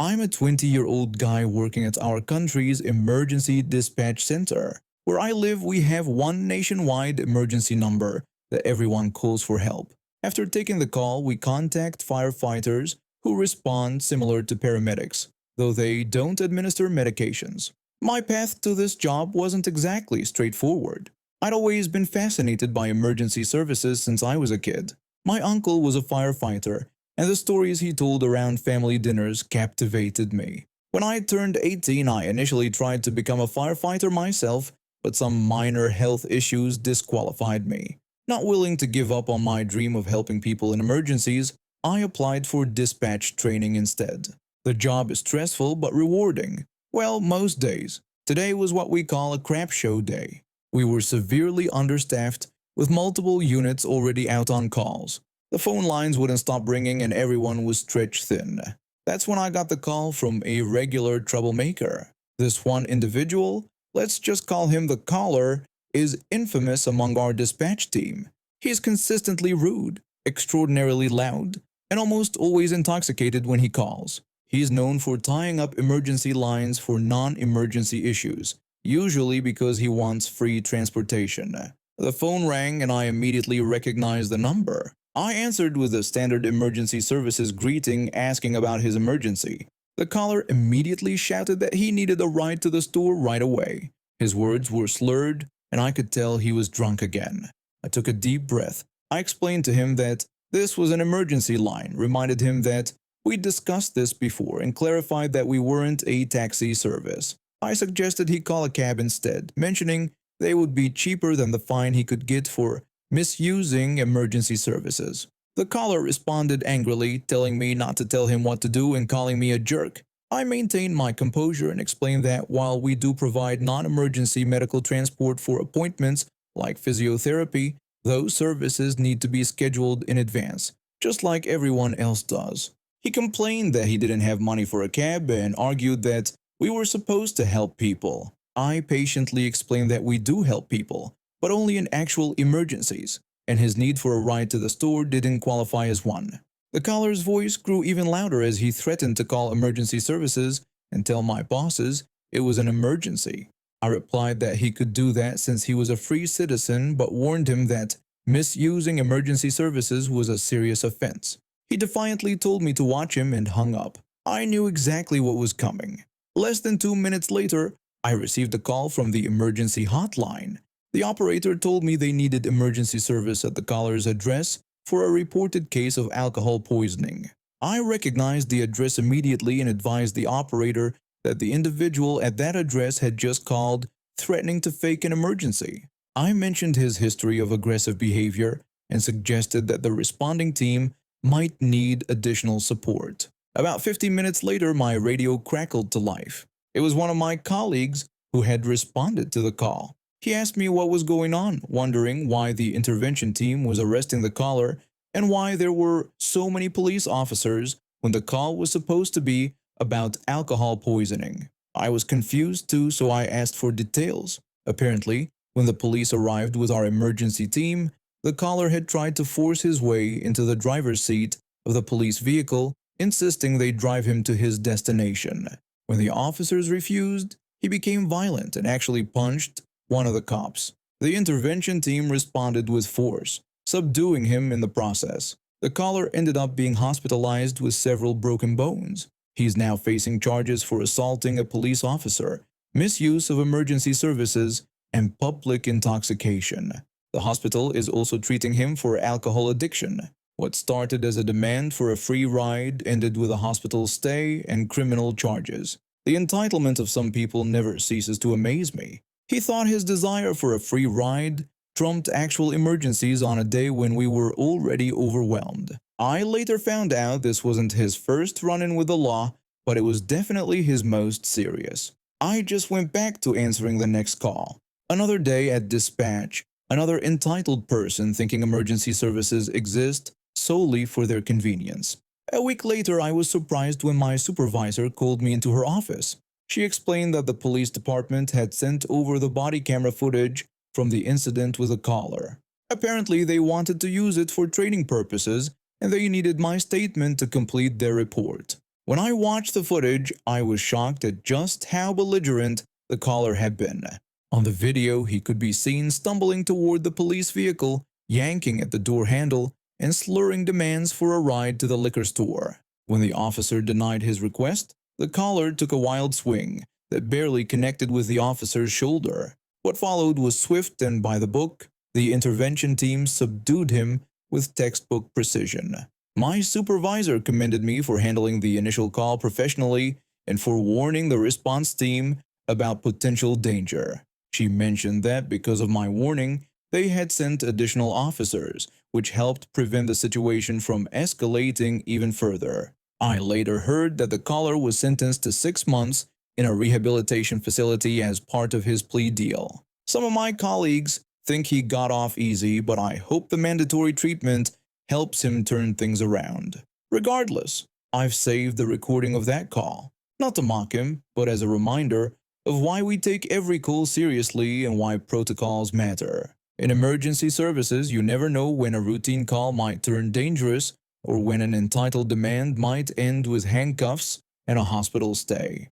I'm a 20-year-old guy working at our country's emergency dispatch center. Where I live, we have one nationwide emergency number that everyone calls for help. After taking the call, we contact firefighters who respond similar to paramedics, though they don't administer medications. My path to this job wasn't exactly straightforward. I'd always been fascinated by emergency services since I was a kid. My uncle was a firefighter, and the stories he told around family dinners captivated me. When I turned 18, I initially tried to become a firefighter myself, but some minor health issues disqualified me. Not willing to give up on my dream of helping people in emergencies, I applied for dispatch training instead. The job is stressful but rewarding. Well, most days. Today was what we call a crap show day. We were severely understaffed, with multiple units already out on calls. The phone lines wouldn't stop ringing and everyone was stretched thin. That's when I got the call from a regular troublemaker. This one individual, let's just call him the caller, is infamous among our dispatch team. He's consistently rude, extraordinarily loud, and almost always intoxicated when he calls. He's known for tying up emergency lines for non-emergency issues, usually because he wants free transportation. The phone rang and I immediately recognized the number. I answered with a standard emergency services greeting asking about his emergency. The caller immediately shouted that he needed a ride to the store right away. His words were slurred, and I could tell he was drunk again. I took a deep breath. I explained to him that this was an emergency line, reminded him that we'd discussed this before, and clarified that we weren't a taxi service. I suggested he call a cab instead, mentioning they would be cheaper than the fine he could get for misusing emergency services. The caller responded angrily, telling me not to tell him what to do and calling me a jerk. I maintained my composure and explained that while we do provide non-emergency medical transport for appointments like physiotherapy, those services need to be scheduled in advance, just like everyone else does. He complained that he didn't have money for a cab and argued that we were supposed to help people. I patiently explained that we do help people, but only in actual emergencies, and his need for a ride to the store didn't qualify as one. The caller's voice grew even louder as he threatened to call emergency services and tell my bosses it was an emergency. I replied that he could do that since he was a free citizen, but warned him that misusing emergency services was a serious offense. He defiantly told me to watch him and hung up. I knew exactly what was coming. Less than 2 minutes later, I received a call from the emergency hotline. The operator told me they needed emergency service at the caller's address for a reported case of alcohol poisoning. I recognized the address immediately and advised the operator that the individual at that address had just called, threatening to fake an emergency. I mentioned his history of aggressive behavior and suggested that the responding team might need additional support. About 50 minutes later, my radio crackled to life. It was one of my colleagues who had responded to the call. He asked me what was going on, wondering why the intervention team was arresting the caller and why there were so many police officers when the call was supposed to be about alcohol poisoning. I was confused too, so I asked for details. Apparently, when the police arrived with our emergency team, the caller had tried to force his way into the driver's seat of the police vehicle, insisting they drive him to his destination. When the officers refused, he became violent and actually punched one of the cops. The intervention team responded with force, subduing him in the process. The caller ended up being hospitalized with several broken bones. He's now facing charges for assaulting a police officer, misuse of emergency services, and public intoxication. The hospital is also treating him for alcohol addiction. What started as a demand for a free ride ended with a hospital stay and criminal charges. The entitlement of some people never ceases to amaze me. He thought his desire for a free ride trumped actual emergencies on a day when we were already overwhelmed. I later found out this wasn't his first run-in with the law, but it was definitely his most serious. I just went back to answering the next call. Another day at dispatch, another entitled person thinking emergency services exist solely for their convenience. A week later, I was surprised when my supervisor called me into her office. She explained that the police department had sent over the body camera footage from the incident with the caller. Apparently, they wanted to use it for training purposes, and they needed my statement to complete their report. When I watched the footage, I was shocked at just how belligerent the caller had been. On the video, he could be seen stumbling toward the police vehicle, yanking at the door handle, and slurring demands for a ride to the liquor store. When the officer denied his request, the caller took a wild swing that barely connected with the officer's shoulder. What followed was swift and by the book. The intervention team subdued him with textbook precision. My supervisor commended me for handling the initial call professionally and for warning the response team about potential danger. She mentioned that because of my warning, they had sent additional officers, which helped prevent the situation from escalating even further. I later heard that the caller was sentenced to 6 months in a rehabilitation facility as part of his plea deal. Some of my colleagues think he got off easy, but I hope the mandatory treatment helps him turn things around. Regardless, I've saved the recording of that call, not to mock him, but as a reminder of why we take every call seriously and why protocols matter. In emergency services, you never know when a routine call might turn dangerous or when an entitled demand might end with handcuffs and a hospital stay.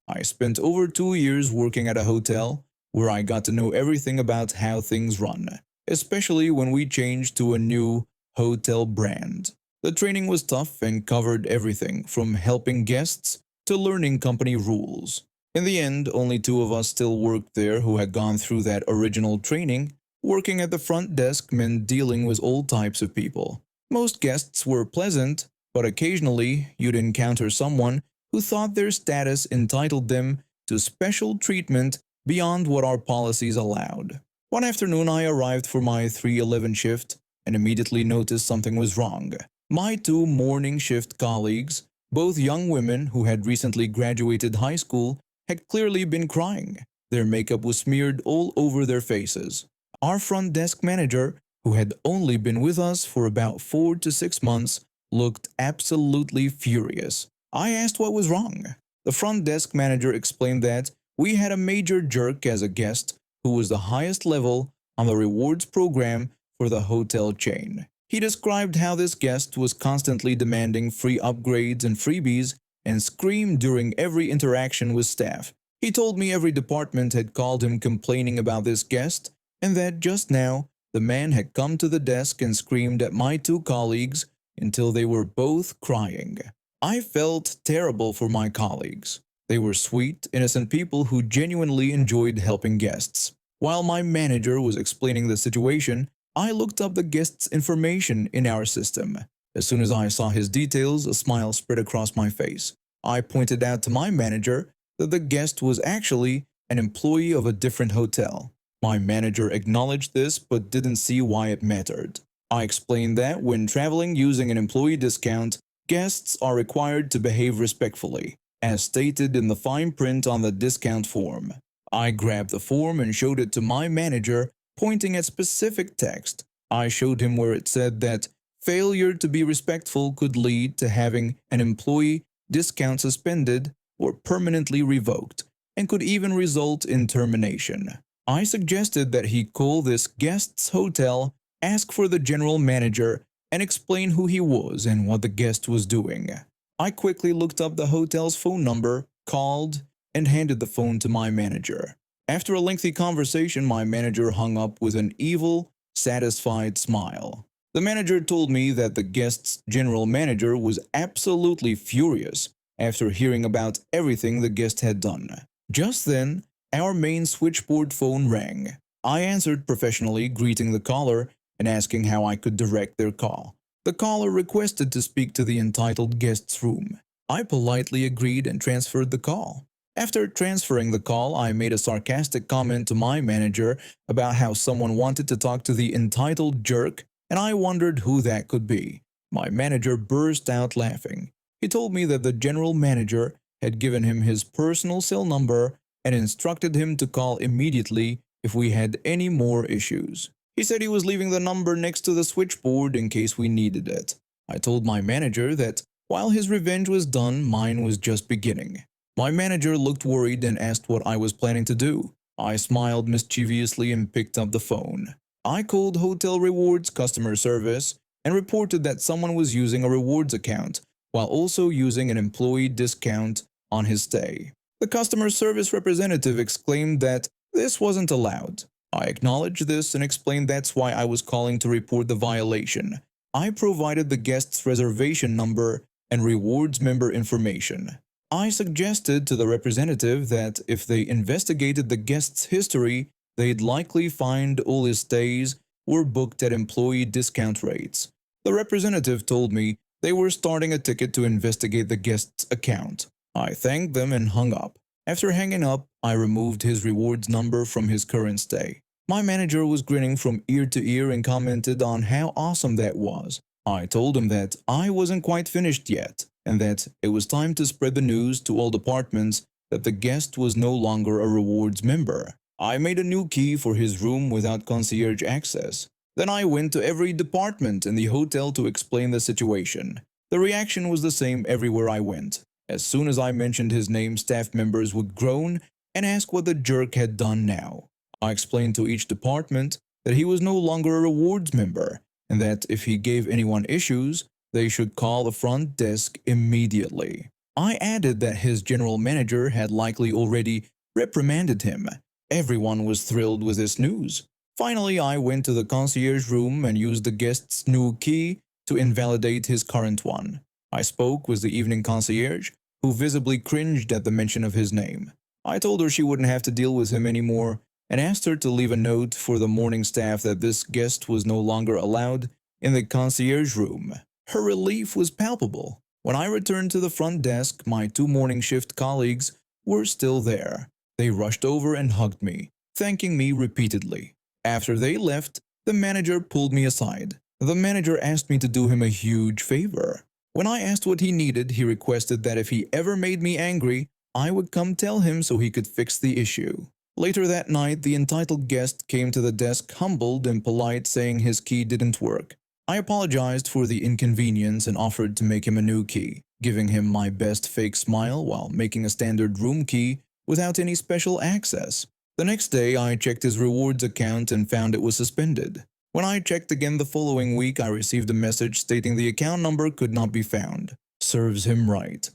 I spent over 2 years working at a hotel where I got to know everything about how things run, especially when we changed to a new hotel brand. The training was tough and covered everything from helping guests to learning company rules. In the end, only 2 of us still worked there who had gone through that original training. Working at the front desk meant dealing with all types of people. Most guests were pleasant, but occasionally you'd encounter someone who thought their status entitled them to special treatment beyond what our policies allowed. One afternoon I arrived for my 3:11 shift and immediately noticed something was wrong. My 2 morning shift colleagues, both young women who had recently graduated high school, had clearly been crying. Their makeup was smeared all over their faces. Our front desk manager, who had only been with us for about 4 to 6 months, looked absolutely furious. I asked what was wrong. The front desk manager explained that we had a major jerk as a guest who was the highest level on the rewards program for the hotel chain. He described how this guest was constantly demanding free upgrades and freebies and screamed during every interaction with staff. He told me every department had called him complaining about this guest and that just now the man had come to the desk and screamed at my 2 colleagues until they were both crying. I felt terrible for my colleagues. They were sweet, innocent people who genuinely enjoyed helping guests. While my manager was explaining the situation, I looked up the guest's information in our system. As soon as I saw his details, a smile spread across my face. I pointed out to my manager that the guest was actually an employee of a different hotel. My manager acknowledged this but didn't see why it mattered. I explained that when traveling using an employee discount, guests are required to behave respectfully, as stated in the fine print on the discount form. I grabbed the form and showed it to my manager, pointing at specific text. I showed him where it said that failure to be respectful could lead to having an employee discount suspended or permanently revoked, and could even result in termination. I suggested that he call this guest's hotel, ask for the general manager, and explain who he was and what the guest was doing. I quickly looked up the hotel's phone number, called, and handed the phone to my manager. After a lengthy conversation, my manager hung up with an evil, satisfied smile. The manager told me that the guest's general manager was absolutely furious after hearing about everything the guest had done. Just then, our main switchboard phone rang. I answered professionally, greeting the caller and asking how I could direct their call. The caller requested to speak to the entitled guest's room. I politely agreed and transferred the call. After transferring the call, I made a sarcastic comment to my manager about how someone wanted to talk to the entitled jerk, and I wondered who that could be. My manager burst out laughing. He told me that the general manager had given him his personal cell number and instructed him to call immediately if we had any more issues. He said he was leaving the number next to the switchboard in case we needed it. I told my manager that while his revenge was done, mine was just beginning. My manager looked worried and asked what I was planning to do. I smiled mischievously and picked up the phone. I called Hotel Rewards customer service and reported that someone was using a rewards account while also using an employee discount on his stay. The customer service representative exclaimed that this wasn't allowed. I acknowledged this and explained that's why I was calling to report the violation. I provided the guest's reservation number and rewards member information. I suggested to the representative that if they investigated the guest's history, they'd likely find all his stays were booked at employee discount rates. The representative told me they were starting a ticket to investigate the guest's account. I thanked them and hung up. After hanging up, I removed his rewards number from his current stay. My manager was grinning from ear to ear and commented on how awesome that was. I told him that I wasn't quite finished yet, and that it was time to spread the news to all departments that the guest was no longer a rewards member. I made a new key for his room without concierge access. Then I went to every department in the hotel to explain the situation. The reaction was the same everywhere I went. As soon as I mentioned his name, staff members would groan and ask what the jerk had done now. I explained to each department that he was no longer a rewards member, and that if he gave anyone issues, they should call the front desk immediately. I added that his general manager had likely already reprimanded him. Everyone was thrilled with this news. Finally, I went to the concierge room and used the guest's new key to invalidate his current one. I spoke with the evening concierge, who visibly cringed at the mention of his name. I told her she wouldn't have to deal with him anymore and asked her to leave a note for the morning staff that this guest was no longer allowed in the concierge room. Her relief was palpable. When I returned to the front desk, my two morning shift colleagues were still there. They rushed over and hugged me, thanking me repeatedly. After they left, the manager pulled me aside. The manager asked me to do him a huge favor. When I asked what he needed, he requested that if he ever made me angry, I would come tell him so he could fix the issue. Later that night, the entitled guest came to the desk humbled and polite, saying his key didn't work. I apologized for the inconvenience and offered to make him a new key, giving him my best fake smile while making a standard room key without any special access. The next day, I checked his rewards account and found it was suspended. When I checked again the following week, I received a message stating the account number could not be found. Serves him right.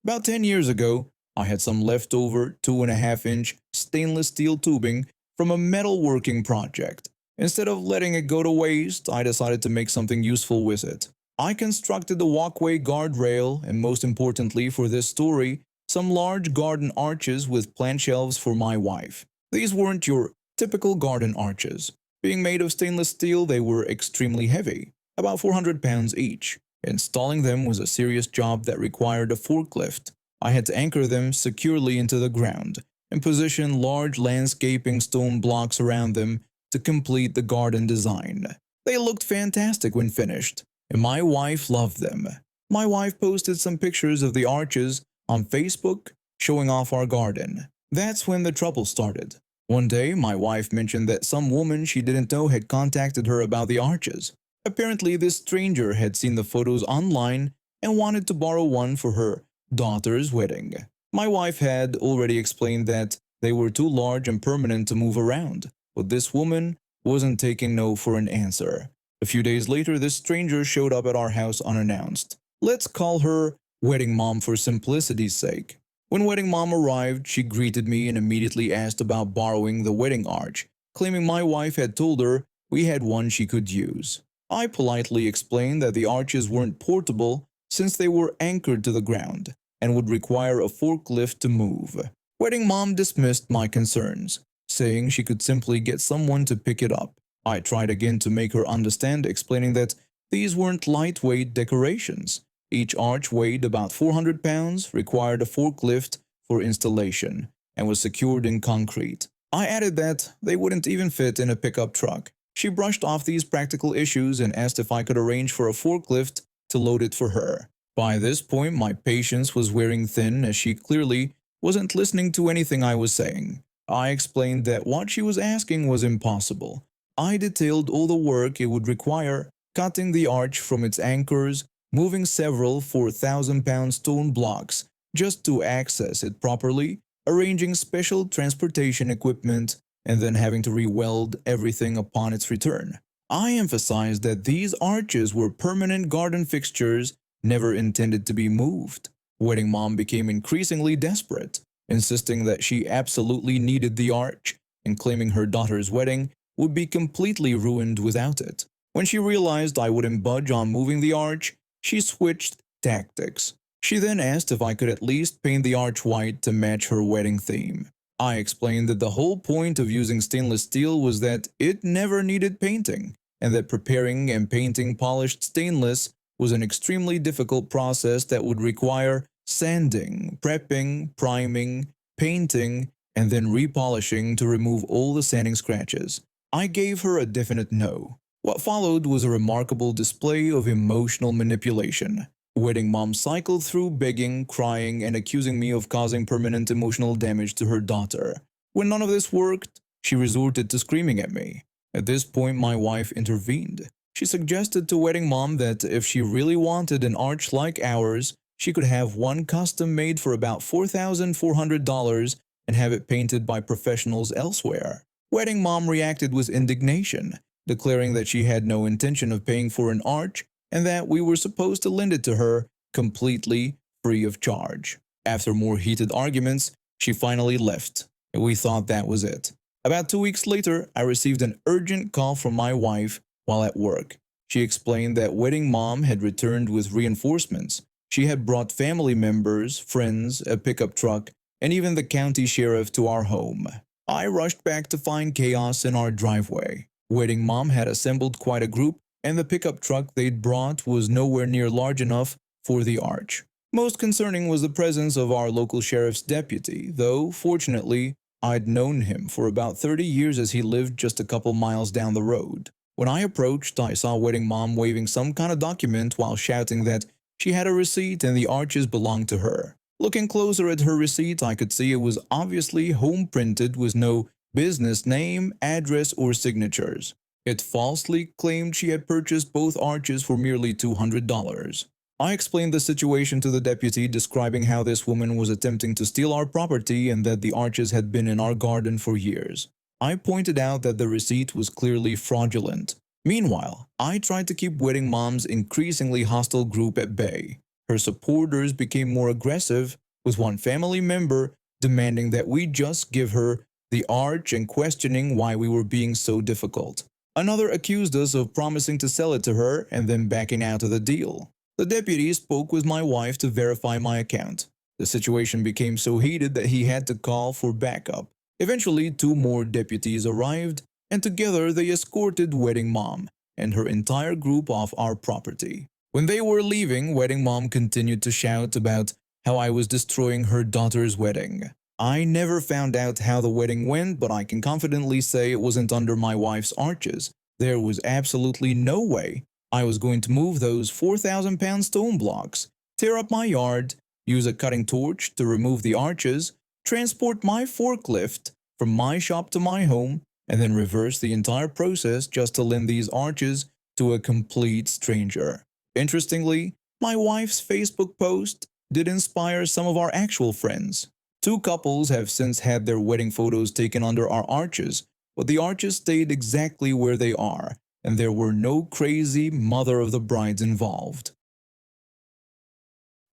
About 10 years ago, I had some leftover 2.5-inch stainless steel tubing from a metalworking project. Instead of letting it go to waste, I decided to make something useful with it. I constructed a walkway guardrail and, most importantly for this story, some large garden arches with plant shelves for my wife. These weren't your typical garden arches. Being made of stainless steel, they were extremely heavy, about 400 pounds each. Installing them was a serious job that required a forklift. I had to anchor them securely into the ground and position large landscaping stone blocks around them to complete the garden design. They looked fantastic when finished, and my wife loved them. My wife posted some pictures of the arches on Facebook showing off our garden. That's when the trouble started. One day, my wife mentioned that some woman she didn't know had contacted her about the arches. Apparently, this stranger had seen the photos online and wanted to borrow one for her daughter's wedding. My wife had already explained that they were too large and permanent to move around, but this woman wasn't taking no for an answer. A few days later, this stranger showed up at our house unannounced. Let's call her Wedding Mom for simplicity's sake. When Wedding Mom arrived, she greeted me and immediately asked about borrowing the wedding arch, claiming my wife had told her we had one she could use. I politely explained that the arches weren't portable since they were anchored to the ground and would require a forklift to move. Wedding Mom dismissed my concerns, saying she could simply get someone to pick it up. I tried again to make her understand, explaining that these weren't lightweight decorations. Each arch weighed about 400 pounds, required a forklift for installation, and was secured in concrete. I added that they wouldn't even fit in a pickup truck. She brushed off these practical issues and asked if I could arrange for a forklift to load it for her. By this point, my patience was wearing thin, as she clearly wasn't listening to anything I was saying. I explained that what she was asking was impossible. I detailed all the work it would require, cutting the arch from its anchors, moving several 4,000-pound stone blocks just to access it properly, arranging special transportation equipment, and then having to re-weld everything upon its return. I emphasized that these arches were permanent garden fixtures never intended to be moved. Wedding mom became increasingly desperate, insisting that she absolutely needed the arch and claiming her daughter's wedding would be completely ruined without it. When she realized I wouldn't budge on moving the arch, she switched tactics. She then asked if I could at least paint the arch white to match her wedding theme. I explained that the whole point of using stainless steel was that it never needed painting, and that preparing and painting polished stainless was an extremely difficult process that would require sanding, prepping, priming, painting, and then repolishing to remove all the sanding scratches. I gave her a definite no. What followed was a remarkable display of emotional manipulation. Wedding mom cycled through begging, crying, and accusing me of causing permanent emotional damage to her daughter. When none of this worked, she resorted to screaming at me. At this point, my wife intervened. She suggested to wedding mom that if she really wanted an arch like ours, she could have one custom made for about $4,400 and have it painted by professionals elsewhere. Wedding mom reacted with indignation, declaring that she had no intention of paying for an arch and that we were supposed to lend it to her completely free of charge. After more heated arguments, she finally left, and we thought that was it. About 2 weeks later, I received an urgent call from my wife while at work. She explained that wedding mom had returned with reinforcements. She had brought family members, friends, a pickup truck, and even the county sheriff to our home. I rushed back to find chaos in our driveway. Wedding mom had assembled quite a group, and the pickup truck they'd brought was nowhere near large enough for the arch. Most concerning was the presence of our local sheriff's deputy, though, fortunately, I'd known him for about 30 years as he lived just a couple miles down the road. When I approached, I saw wedding mom waving some kind of document while shouting that she had a receipt and the arches belonged to her. Looking closer at her receipt, I could see it was obviously home printed with no business name, address, or signatures. It falsely claimed she had purchased both arches for merely $200. I explained the situation to the deputy, describing how this woman was attempting to steal our property and that the arches had been in our garden for years. I pointed out that the receipt was clearly fraudulent. Meanwhile, I tried to keep wedding mom's increasingly hostile group at bay. Her supporters became more aggressive, with one family member demanding that we just give her the arch and questioning why we were being so difficult. Another accused us of promising to sell it to her and then backing out of the deal. The deputy spoke with my wife to verify my account. The situation became so heated that he had to call for backup. Eventually, 2 more deputies arrived, and together they escorted wedding mom and her entire group off our property. When they were leaving, wedding mom continued to shout about how I was destroying her daughter's wedding. I never found out how the wedding went, but I can confidently say it wasn't under my wife's arches. There was absolutely no way I was going to move those 4,000-pound stone blocks, tear up my yard, use a cutting torch to remove the arches, transport my forklift from my shop to my home, and then reverse the entire process just to lend these arches to a complete stranger. Interestingly, my wife's Facebook post did inspire some of our actual friends. 2 couples have since had their wedding photos taken under our arches, but the arches stayed exactly where they are, and there were no crazy mother of the brides involved.